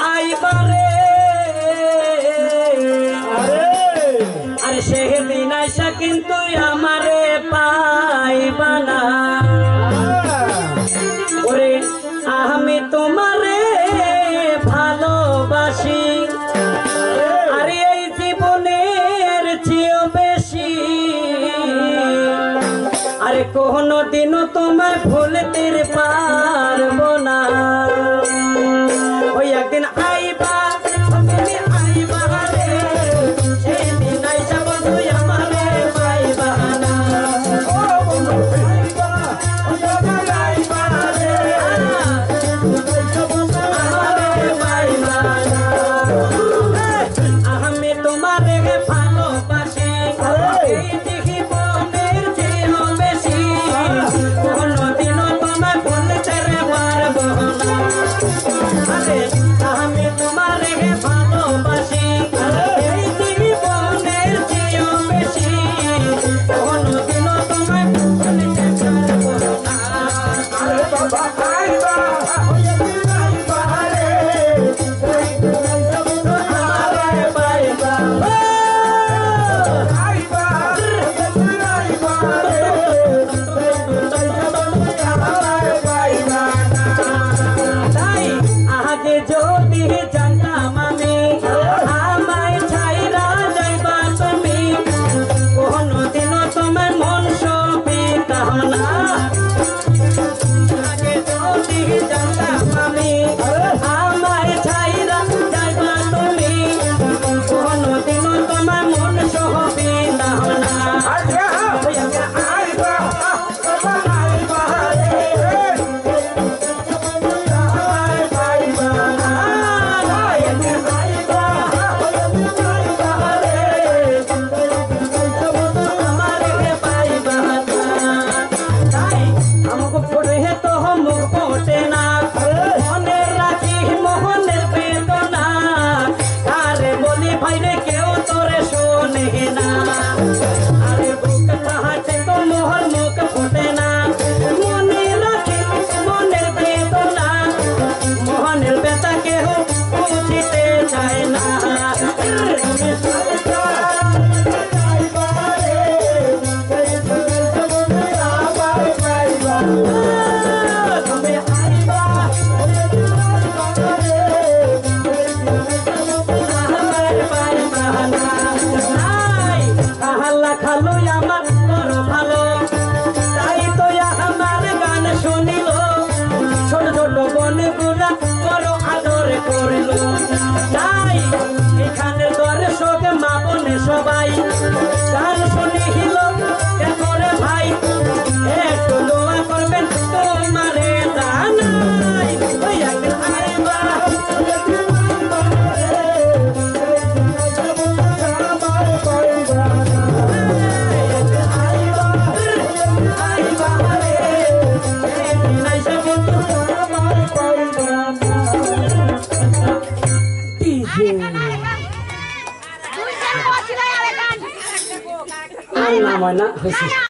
আইবারে আরে সেদিন আইসা কিন্তু আমারে পাইবা না ওরে আমি তোমারে ভালোবাসি আরে এই জীবনের চেয়েও বেশি আরে কোনোদিনও তোমায় ভুলতে পারবো না ওই একদিন আইবা তুমি আইবা রে সেদিন আইসা বন্ধু আমারে পাইবা না ও বন্ধু আইবা আইবা রে আমারে পাইবা না আমি তোমারে ভালোবাসি এই জীবনের চেয়েও বেশি কোনোদিনও তোমায় ভুলতে পারবো না আমি তোমারে ভালোবাসি এই জীবনের চেয়েও বেশি কোনোদিনও তোমায় ভুলতে পারবো না আরে বাবা আইবা আমারে পাইবা যদি জানতাম আমি আমায় ছাইরা যাইবা তুমি কোনোদিনও তোমার মন সপিতাম না আগে যদি জানতাম আমি আমায় ছাইরা যাইবা তুমি কোনোদিনও তোমার মন সপিতাম না খালো আমার বড় ভালো তাই তো আমার গান শুনিল ছোট ছোট বনগুলা বড় আদর করিল তাই এখানে দর্শক মা বোনে সবাই গান শুনিল করে ভাই একটু দোয়া করবেন তোমারে জানাই ওই একদিন আইবা না